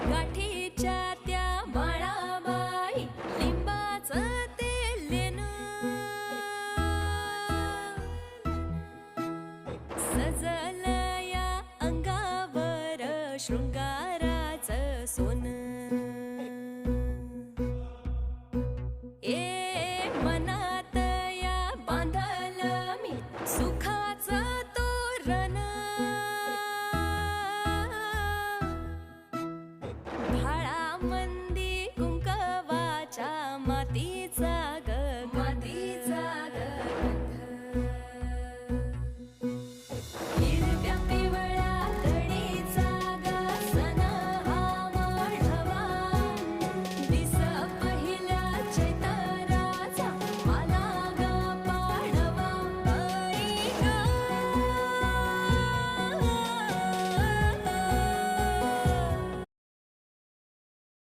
गाठीच्या त्या बाळाबाई लिंबाचं ते लेणं सजलं या अंगावर शृंगाराचं सोनं.